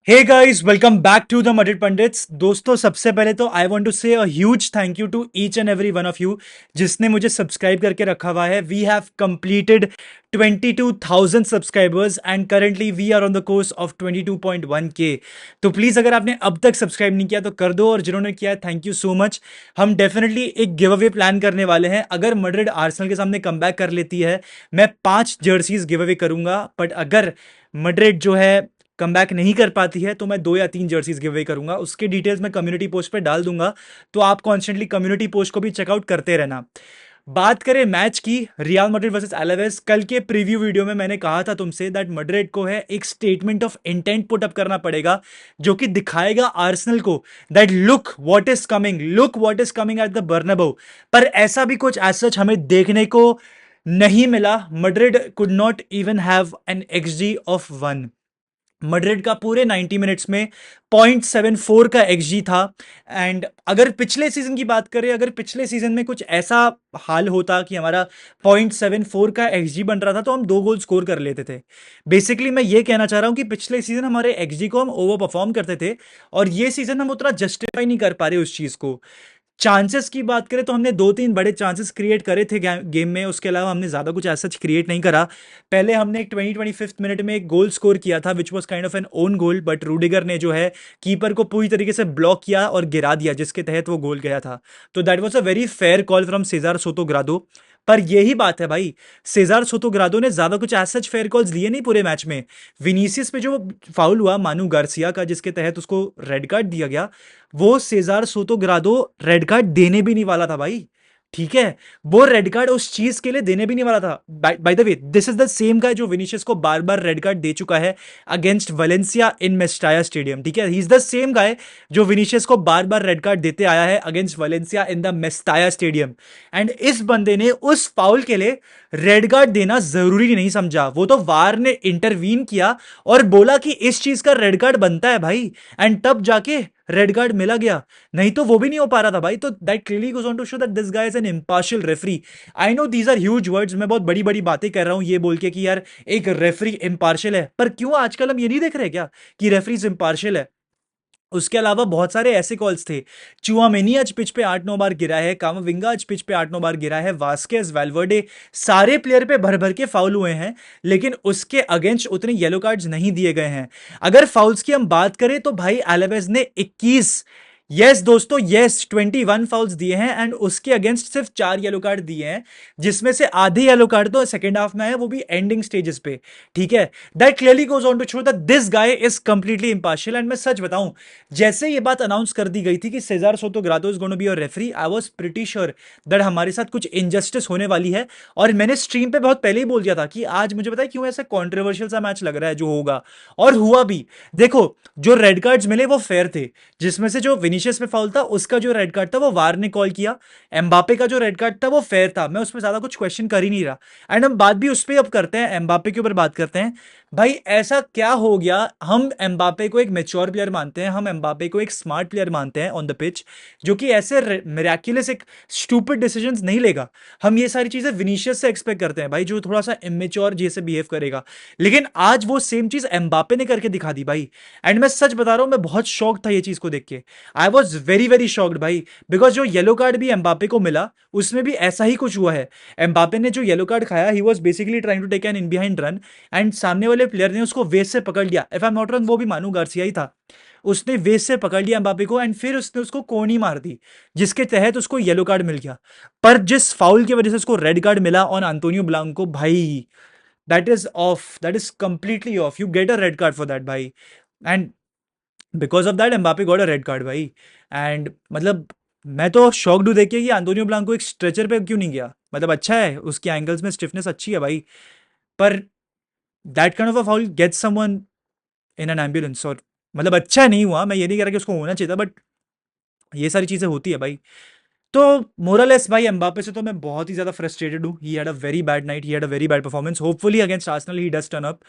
Hey guys, welcome back to the mated Pandits. दोस्तों, सबसे पहले तो I want to say a huge thank you to each and every one of you जिसने मुझे subscribe करके रखा हुआ है। We have completed 22,000 subscribers and currently we are on the course of 22.1K। तो प्लीज़ अगर आपने अब तक सब्सक्राइब नहीं किया तो कर दो, और जिन्होंने किया थैंक यू सो मच। हम डेफिनेटली एक गिव अवे प्लान करने वाले हैं। अगर मैड्रिड आर्सेनल के सामने कमबैक कर लेती है, मैं 5 जर्सीज गिव अवे करूंगा। बट अगर मैड्रिड जो है कमबैक नहीं कर पाती है तो मैं 2 या 3 जर्सीज गिव अवे करूंगा। उसके डिटेल्स मैं कम्युनिटी पोस्ट पे डाल दूंगा, तो आप कॉन्स्टेंटली कम्युनिटी पोस्ट को भी चेकआउट करते रहना। बात करें मैच की, रियल मैड्रिड वर्सेस एलावेस, कल के प्रीव्यू वीडियो में मैंने कहा था तुमसे दैट मैड्रिड को है एक statement of intent put up करना पड़ेगा, जो कि दिखाएगा आर्सेनल को that look what is coming at the Bernabeu. पर ऐसा भी कुछ एज सच हमें देखने को नहीं मिला। Madrid could not even have an XD of 1। Madrid का पूरे 90 मिनट्स में 0.74 का एक्सजी था। एंड अगर पिछले सीजन की बात करें, अगर पिछले सीजन में कुछ ऐसा हाल होता कि हमारा 0.74 का एक्सजी बन रहा था तो हम 2 गोल स्कोर कर लेते थे। बेसिकली मैं ये कहना चाह रहा हूं कि पिछले सीजन हमारे एक्सजी को हम ओवर परफॉर्म करते थे, और ये सीजन हम उतना जस्टिफाई नहीं कर पा रहे उस चीज को। चांसेस की बात करें तो हमने 2-3 बड़े चांसेस क्रिएट करे थे गेम में, उसके अलावा हमने ज़्यादा कुछ ऐसा क्रिएट नहीं करा। पहले हमने एक 25th मिनट में एक गोल स्कोर किया था which was kind of an own goal, but Rudiger ने जो है कीपर को पूरी तरीके से ब्लॉक किया और गिरा दिया, जिसके तहत वो गोल गया था। तो that was a very fair call from Cesar Soto Grado. पर यही बात है भाई, सेजार सोतोग्रादो ने ज्यादा कुछ ऐसा फेयर कॉल्स लिए नहीं पूरे मैच में। विनीसियस पे जो फाउल हुआ मानू गार्सिया का, जिसके तहत उसको रेड कार्ड दिया गया, वो सेजार सोतोग्रादो रेड कार्ड देने भी नहीं वाला था भाई। ठीक है, वो रेड कार्ड उस चीज के लिए देने भी नहीं वाला था। By the way, this is the same guy जो विनीशियस को बार बार रेड कार्ड दे चुका है अगेंस्ट वलेंसिया इन मेस्टाया स्टेडियम। ठीक है, he is the same guy जो विनीशियस को बार बार रेड कार्ड देते आया है against Valencia in the Mestalla stadium. And इस बंदे ने उस फाउल के लिए रेड कार्ड देना जरूरी नहीं समझा। वो तो वार ने इंटरवीन किया और बोला कि इस चीज का रेड कार्ड बनता है भाई, एंड तब जाके रेड कार्ड मिला गया। नहीं तो वो भी नहीं हो पा रहा था भाई। तो that clearly goes on to show that this guy is an impartial referee. I know these are huge words, मैं बहुत बड़ी बड़ी बातें कर रहा हूं ये बोल के कि यार एक रेफरी इंपार्शियल है, पर क्यों आजकल हम ये नहीं देख रहे क्या कि रेफरीज इंपार्शियल है? उसके अलावा बहुत सारे ऐसे कॉल्स थे। चुआमेनी आज पिच पे 8-9 बार गिरा है, कामाविंगा आज पिच पे 8-9 बार गिरा है, वास्केज, वेलवर्डे, सारे प्लेयर पे भर भर के फाउल हुए हैं, लेकिन उसके अगेंस्ट उतने येलो कार्ड्स नहीं दिए गए हैं। अगर फाउल्स की हम बात करें तो भाई एलावेज ने 21, यस दोस्तों यस, 21 फाउल्स दिए हैं, एंड उसके अगेंस्ट सिर्फ 4 येलो कार्ड दिए हैं, जिसमें से आधे येलो कार्ड तो सेकंड हाफ में है, वो भी एंडिंग स्टेजेस पे। ठीक है, that clearly goes on to show that this guy is completely impartial. And मैं सच बताऊं, जैसे ये बात अनाउंस कर दी गई थी कि Cesar Soto Grado is going to be your referee, I was pretty sure that हमारे साथ कुछ इनजस्टिस होने वाली है। और मैंने स्ट्रीम पे बहुत पहले ही बोल दिया था कि आज मुझे पता है क्यों ऐसा कॉन्ट्रोवर्शियल सा मैच लग रहा है जो होगा, और हुआ भी। देखो, जो रेड कार्ड्स मिले वो फेयर थे, जिसमें से जो विनीशियस पे फाउल था उसका जो रेड कार्ड था वो वार ने कॉल किया। एम्बापे का जो रेड कार्ड था वो फेयर था, मैं उसमें ज्यादा कुछ क्वेश्चन कर ही नहीं रहा। एंड हम बात भी उस पर अब करते हैं, एम्बापे के ऊपर बात करते हैं। भाई ऐसा क्या हो गया, हम एम्बापे को एक मेच्योर प्लेयर मानते हैं, हम एम्बापे को एक स्मार्ट प्लेयर मानते हैं ऑन द पिच, जो कि ऐसे मिराक्युलस एक स्टूपिड डिसीजंस नहीं लेगा। हम ये सारी चीजें विनीशियस से एक्सपेक्ट करते हैं भाई, जो थोड़ा सा इमेच्योर जैसे बिहेव करेगा। लेकिन आज वो सेम चीज एम्बापे ने करके दिखा दी भाई। एंड मैं सच बता रहा हूं, मैं बहुत शॉक था ये चीज को देख के। I was very very shocked भाई, बिकॉज जो येलो कार्ड भी एम्बापे को मिला उसमें भी ऐसा ही कुछ हुआ है। एम्बापे ने जो येलो कार्ड खाया, he was basically trying to take an in behind run, and सामने वाले प्लेयर ने उसको वेस्ट से पकड़ लिया। If I am not wrong वो भी मानू गार्सिया ही था। उसने वेस्ट से पकड़ लिया एम्बापे को, एंड फिर उसने उसको कोनी मार दी, जिसके तहत उसको येलो कार्ड मिल गया। पर जिस फाउल की वजह से उसको रेड कार्ड मिला ऑन अंतोनियो ब्लांको, भाई that is off, that is completely off. You get a red card for that भाई, and because of that Mbappe got a red card भाई। एंड मतलब मैं तो शॉक्ड हूं देख के कि एंटोनियो ब्लांको एक स्ट्रेचर पे क्यों नहीं गया। मतलब अच्छा है, उसकी एंगल्स में स्टिफनेस अच्छी है भाई, पर that kind of a foul get someone in an ambulance. और मतलब अच्छा नहीं हुआ, मैं ये नहीं कह रहा कि उसको होना चाहिए था, बट ये सारी चीजें होती है भाई। तो मोरलेस भाई एम्बापे से तो मैं बहुत ही ज्यादा फ्रस्ट्रेटेड हूँ। He had a very bad night, he had a very bad performance. Hopefully against Arsenal he does turn up.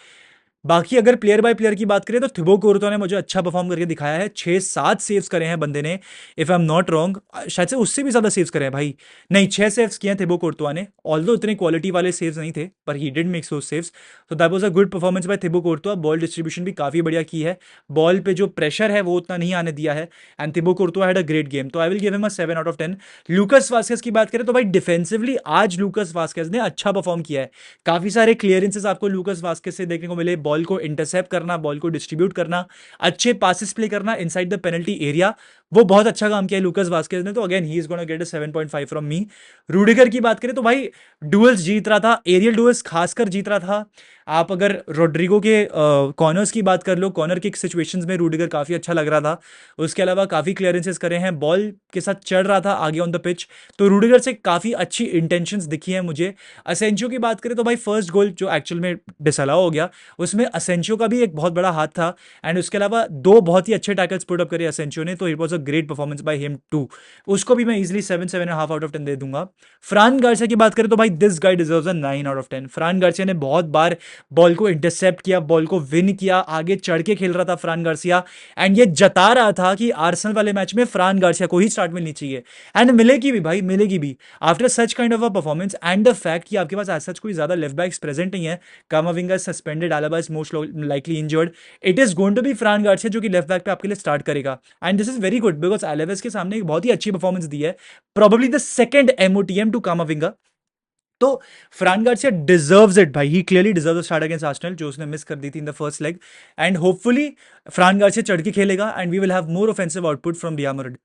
बाकी अगर प्लेयर बाय प्लेयर की बात करें तो थिबो कोर्टो ने मुझे अच्छा परफॉर्म करके दिखाया है। 6-7 सेव्स करे हैं बंदे ने, if I am not wrong, शायद से उससे भी ज्यादा सेव्स करे हैं भाई। नहीं, 6 सेव्स किए हैं थिबो कोर्टो ने, ऑल्दो इतने क्वालिटी वाले सेव्स नहीं थे, पर he did make so saves. तो that was a good performance by Thibaut Courtois. Ball distribution भी काफी बढ़िया की है, बॉल पे जो प्रेशर है वो उतना नहीं आने दिया है, and Thibaut Courtois had a great game. तो I will give him a 7/10। Lucas Vazquez की बात करें तो भाई डिफेंसिवली आज लूकस वास्केस ने अच्छा परफॉर्म किया है। काफी सारे क्लियरेंसेस आपको लूकस वास्केस से देखने को मिले, बॉल को इंटरसेप्ट करना, बॉल को डिस्ट्रीब्यूट करना, अच्छे पासिस प्ले करना इनसाइड द पेनल्टी एरिया, वो बहुत अच्छा काम किया है लूकस वास्केस ने। तो again he is gonna get a 7.5 from me. Rudiger की बात करें तो भाई डुअल्स जीत रहा था, एरियल डुअल्स खासकर जीत रहा था। आप अगर रोड्रिगो के कॉर्नर्स की बात कर लो, कॉर्नर किक सिचुएशंस में रूडिगर काफी अच्छा लग रहा था। उसके अलावा काफी क्लियरेंसेस करे हैं, बॉल के साथ चढ़ रहा था आगे ऑन द पिच। तो रूडिगर से काफी अच्छी इंटेंशंस दिखी है मुझे। असेंशियो की बात करें तो भाई फर्स्ट गोल जो एक्चुअल में डिसअलाउ हो गया, उसमें असेंशियो का भी एक बहुत बड़ा हाथ था, एंड उसके अलावा दो बहुत ही अच्छे टैकल्स पुट अप करे असेंशियो ने। तो it was a great performance by him too. उसको भी मैं इजीली 7.5/10 दे दूंगा। फ्रान गार्सिया की बात करें तो भाई this guy deserves a 9/10। फ्रान Garcia ने बहुत बार बॉल को इंटरसेप्ट किया, बॉल को विन किया, आगे चढ़ के खेल रहा था फ्रान गार्सिया, एंड ये जता रहा था कि आर्सेनल वाले मैच में फ्रान गार्सिया को ही स्टार्ट मिलनी चाहिए, एंड मिलेगी भी भाई, मिलेगी भी after such kind of a performance. And the fact कि आपके पास एज सच कोई ज्यादा लेफ्ट बैक्स प्रेजेंट नहीं है, Camavinga suspended, Alaba is most likely injured, it is going to be Fran Garcia जो कि लेफ्ट बैक पे आपके लिए स्टार्ट करेगा। And this is very good because Alaves के सामने एक बहुत ही अच्छी परफॉर्मेंस दी है, probably the second MOTM to Camavinga. तो फ्रान गार्सिया डिजर्व्स इट भाई, he clearly deserves start against Arsenal जो उसने मिस कर दी थी in the first leg. And hopefully Fran Garcia चढ़ के खेलेगा and we will have more offensive output from Real Madrid.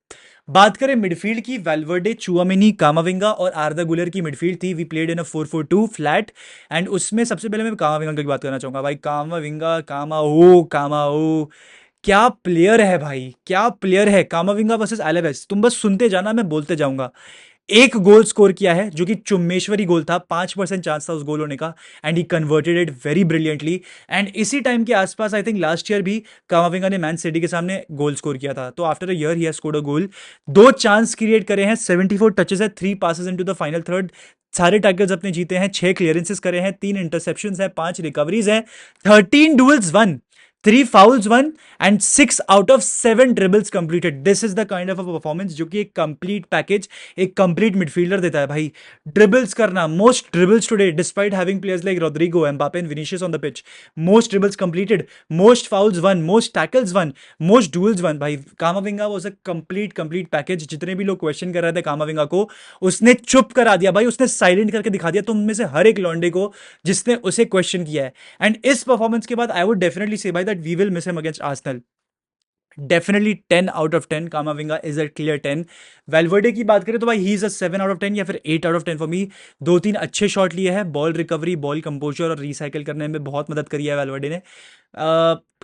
बात करें मिडफील्ड की, वेल्वर्डे, चुआमेनी, कामाविंगा और आर्दा गुलर की मिडफील्ड थी। We played in a 4-4-2 flat, and उसमें सबसे पहले मैं कामाविंगा की बात करना चाहूंगा। भाई कामाविंगा, कामा ओ क्या प्लेयर है भाई, क्या प्लेयर है कामाविंगा वर्सेस एलेवेस। तुम बस सुनते जाना, मैं बोलते जाऊंगा। एक गोल स्कोर किया है जो कि चुम्मेश्वरी गोल था, 5% चांस था उस गोल होने का, and he converted it very brilliantly. And इसी टाइम के आसपास आई थिंक लास्ट ईयर भी कामाविंगा ने मैन सिटी के सामने गोल स्कोर किया था। तो after a year he has scored a goal. दो चांस क्रिएट करे हैं, 74 टचेस है, 3 passes into the final third, सारे टैकल्स अपने जीते हैं, 6 क्लियरेंसेस करे हैं, 3 इंटरसेप्शंस हैं, 5 रिकवरीज हैं, 13 duels won, 3 fouls won, and 6 out of 7 dribbles completed. This is the kind of a performance जो कि एक कंप्लीट पैकेज, एक कंप्लीट मिडफील्डर देता है भाई। ड्रिबल्स करना, most dribbles today despite having players like Rodrygo, Mbappe and Vinicius on the pitch, most dribbles completed, most fouls won, most tackles won, most duels won. भाई Camavinga was a complete package. जितने भी लोग question कर रहे थे कामाविंगा को, उसने चुप करा दिया भाई, उसने साइलेंट करके दिखा दिया तुम में से हर एक लॉन्डे को जिसने उसे क्वेश्चन किया है। एंड इस परफॉर्मेंस के बाद आई वुड डेफिनेटली से भाई that we will miss him against Arsenal. Definitely 10/10, Camavinga is a clear 10। Valverde की बात करें तो भाई ही इज अ 7/10 या फिर 8/10 फॉर मी। 2-3 अच्छे शॉट लिए हैं, बॉल रिकवरी, बॉल कंपोजर और रिसाइकिल करने में बहुत मदद करी है वेलवर्डे ने।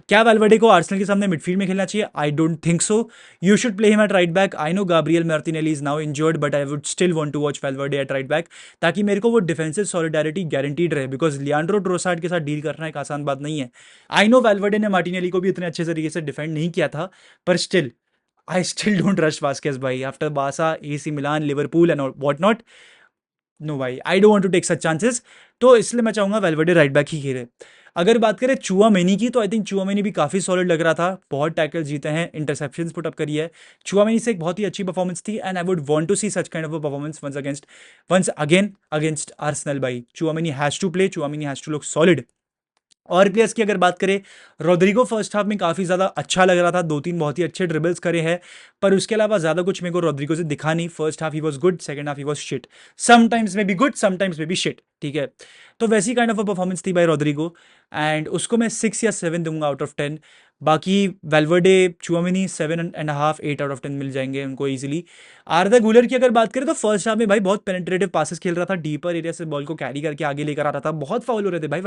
क्या वेलवर्डे को आर्सेनल के सामने मिडफील्ड में खेलना चाहिए? I don't think so. You should play him at right back. I know Gabriel Martinelli is now injured, but I would still want to watch Valverde at right back, ताकि मेरे को वो defensive solidarity guaranteed रहे, because Leandro Trossard के साथ deal करना एक आसान बात नहीं है। आई नो वेलवर्डे ने मार्टिनेली को भी इतने अच्छे तरीके से डिफेंड नहीं किया था, पर still I still don't trust Vazquez भाई आफ्टर बासा, AC Milan, Liverpool and what not. No भाई, I don't want to take such chances. तो इसलिए मैं चाहूंगा वेलवर्डे राइट बैक ही खेले। अगर बात करें चुआमेनी की, तो आई थिंक चुआमेनी भी काफी सॉलिड लग रहा था, बहुत टैकल जीते हैं, इंटरसेप्शंस पुट अप करी है। चुआमेनी से एक बहुत ही अच्छी परफॉर्मेंस थी, and I would want to see such kind of a performance once again against Arsenal भाई। Tchouameni has to play, Tchouameni has to look solid. और प्लेयर्स की अगर बात करें, रोड्रिगो फर्स्ट हाफ में काफी ज्यादा अच्छा लग रहा था, 2-3 बहुत ही अच्छे ड्रिबल्स करे हैं, पर उसके अलावा ज्यादा कुछ मेरे को रोड्रिगो से दिखा नहीं। First half he was good, second half he was shit, sometimes में भी गुड, समटाइम्स में भी शिट, ठीक है। तो वैसी काइंड ऑफ अ परफॉर्मेंस थी बाय रोड्रिगो, एंड उसको मैं 6 या 7 दूंगा आउट ऑफ 10। बाकी वेलवर्डे, चुआमेनी 7.5, 8/10 मिल जाएंगे उनको इजीली। आर्दा गुलर की अगर बात करें तो फर्स्ट हाफ में भाई बहुत पेनिट्रेटिव पासेस खेल रहा था, डीपर एरिया से बॉल को कैरी करके आगे लेकर आ रहा था, बहुत फाउल हो रहे थे भाई,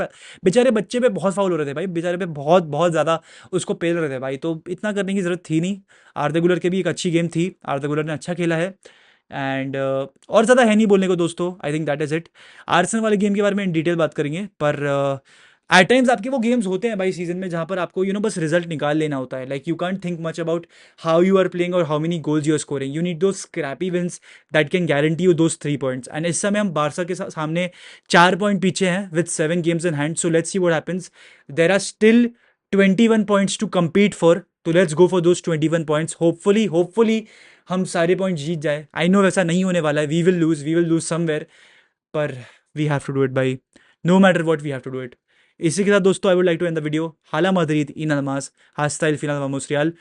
बेचारे बच्चे पे बहुत फाउल हो रहे थे भाई, बेचारे पे बहुत बहुत ज्यादा उसको पेल रहे थे भाई, तो इतना करने की जरूरत थी नहीं। आर्दा गुलर की भी एक अच्छी गेम थी, आर्दा गुलर ने अच्छा खेला है। एंड और ज़्यादा है नहीं बोलने को दोस्तों, I think that is it. Arsenal वाले गेम के बारे में इन डिटेल बात करेंगे, पर एट टाइम्स आपके वो गेम्स होते हैं भाई सीजन में जहाँ पर आपको बस रिजल्ट निकाल लेना होता है, like you can't think much about how you are playing और how many goals you are scoring, you need though scrappy wins that can guarantee you those 3 points. And इस समय हम बारसा के सामने 4 पॉइंट पीछे हैं with 7 games in hand, so let's see what happens. There are still 21 points to compete for, तो let's go for those 21 points. Hopefully हम सारे पॉइंट जीत जाए। आई नो वैसा नहीं होने वाला है, वी विल लूज समवेयर, पर we have to do it भाई, no matter what we have to do it. इसी के साथ दोस्तों I would like to end the video. Hala Madrid इन नमाज, hasta el final vamos real।